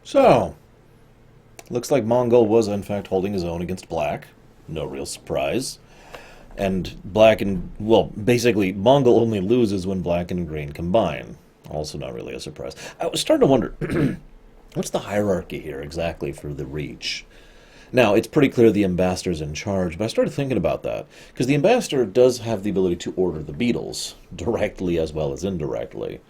So, looks like Mongol was in fact holding his own against Black. No real surprise. And Black and, well, basically, Mongol only loses when Black and Green combine. Also not really a surprise. I was starting to wonder, what's the hierarchy here exactly for the Reach? Now, it's pretty clear the ambassador's in charge, but I started thinking about that. Because the ambassador does have the ability to order the beetles, directly as well as indirectly.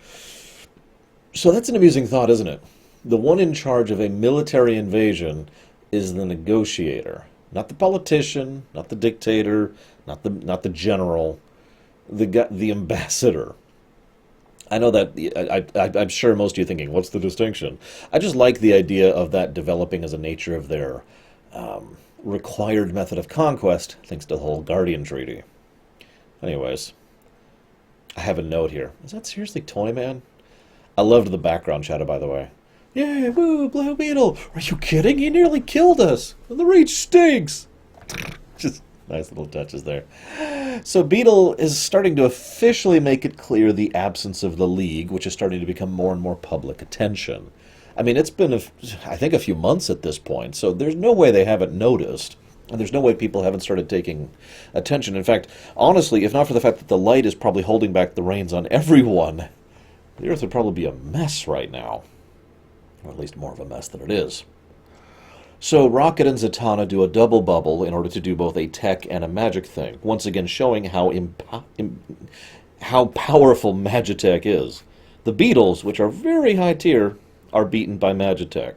So that's an amusing thought, isn't it? The one in charge of a military invasion is the negotiator. Not the politician, not the dictator, not the general, the ambassador. I know that I'm sure most of you are thinking, what's the distinction? I just like the idea of that developing as a nature of their required method of conquest, thanks to the whole Guardian Treaty. Anyways, I have a note here. Is that seriously Toyman? I loved the background shadow, by the way. Yeah, woo, Blue Beetle! Are you kidding? He nearly killed us! And the Reach stinks! Just nice little touches there. So Beetle is starting to officially make it clear the absence of the League, which is starting to become more and more public attention. I mean, it's been, I think, a few months at this point, so there's no way they haven't noticed. And there's no way people haven't started taking attention. In fact, honestly, if not for the fact that the light is probably holding back the reins on everyone, the Earth would probably be a mess right now. Or at least more of a mess than it is. So Rocket and Zatanna do a double bubble in order to do both a tech and a magic thing, once again showing how powerful Magitech is. The Beetles, which are very high tier, are beaten by Magitech.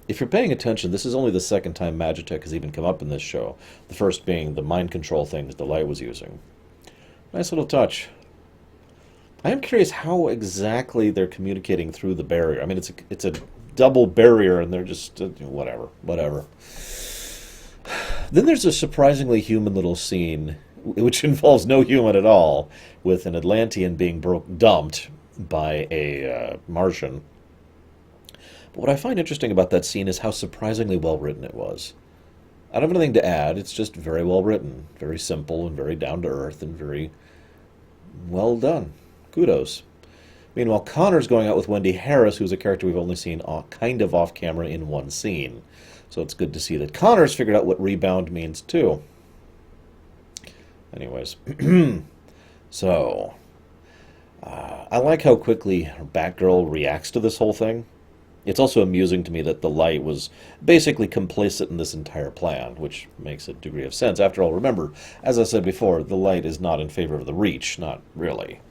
If you're paying attention, this is only the second time Magitech has even come up in this show, the first being the mind control thing that the light was using. Nice little touch. I am curious how exactly they're communicating through the barrier. I mean, it's a double barrier, and they're just whatever. Then there's a surprisingly human little scene, which involves no human at all, with an Atlantean being dumped by a Martian. But what I find interesting about that scene is how surprisingly well written it was. I don't have anything to add. It's just very well written, very simple, and very down to earth, and very well done. Kudos. Meanwhile, Connor's going out with Wendy Harris, who's a character we've only seen kind of off camera in one scene. So it's good to see that Connor's figured out what rebound means, too. Anyways. So, I like how quickly Batgirl reacts to this whole thing. It's also amusing to me that the Light was basically complicit in this entire plan, which makes a degree of sense. After all, remember, as I said before, the Light is not in favor of the Reach. Not really.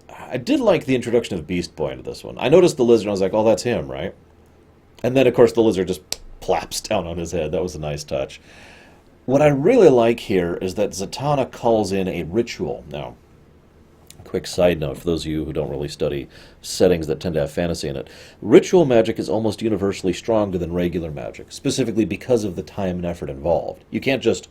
I did like the introduction of Beast Boy into this one. I noticed the lizard, and I was like, oh, that's him, right? And then, of course, the lizard just plops down on his head. That was a nice touch. What I really like here is that Zatanna calls in a ritual. Now, quick side note for those of you who don't really study settings that tend to have fantasy in it. Ritual magic is almost universally stronger than regular magic, specifically because of the time and effort involved. You can't just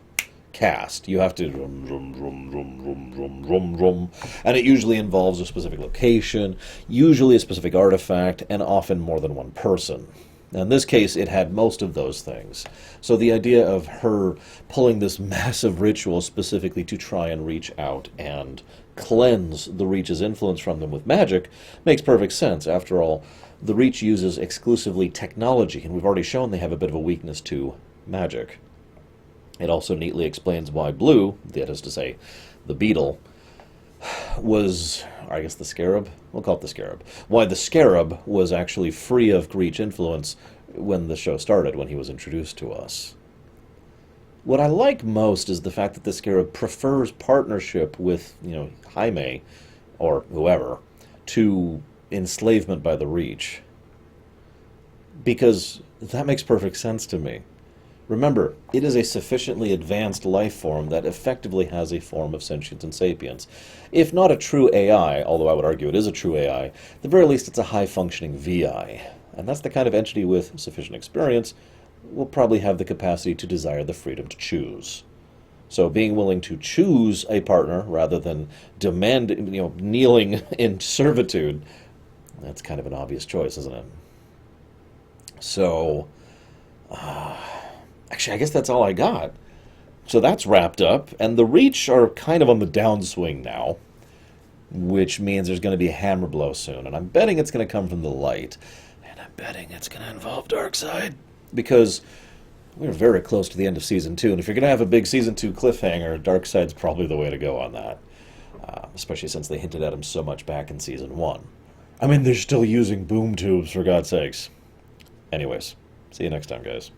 cast. You have to rum, rum, rum, rum, rum, rum, rum, rum, and it usually involves a specific location, usually a specific artifact, and often more than one person. Now, in this case, it had most of those things. So the idea of her pulling this massive ritual specifically to try and reach out and cleanse the Reach's influence from them with magic makes perfect sense. After all, the Reach uses exclusively technology, and we've already shown they have a bit of a weakness to magic. It also neatly explains why Blue, that is to say, the Beetle, was, or I guess the Scarab? We'll call it the Scarab. Why the Scarab was actually free of Reach influence when the show started, when he was introduced to us. What I like most is the fact that the Scarab prefers partnership with, Jaime, or whoever, to enslavement by the Reach. Because that makes perfect sense to me. Remember, it is a sufficiently advanced life form that effectively has a form of sentience and sapience. If not a true AI, although I would argue it is a true AI, at the very least it's a high-functioning VI. And that's the kind of entity with sufficient experience will probably have the capacity to desire the freedom to choose. So being willing to choose a partner rather than kneeling in servitude, that's kind of an obvious choice, isn't it? So, actually, I guess that's all I got. So that's wrapped up, and the Reach are kind of on the downswing now. which means there's going to be a hammer blow soon. And I'm betting it's going to come from the light. And I'm betting it's going to involve Darkseid. Because we're very close to the end of Season 2, and if you're going to have a big Season 2 cliffhanger, Darkseid's probably the way to go on that. Especially since they hinted at him so much back in Season 1. I mean, they're still using boom tubes, for God's sakes. Anyways, see you next time, guys.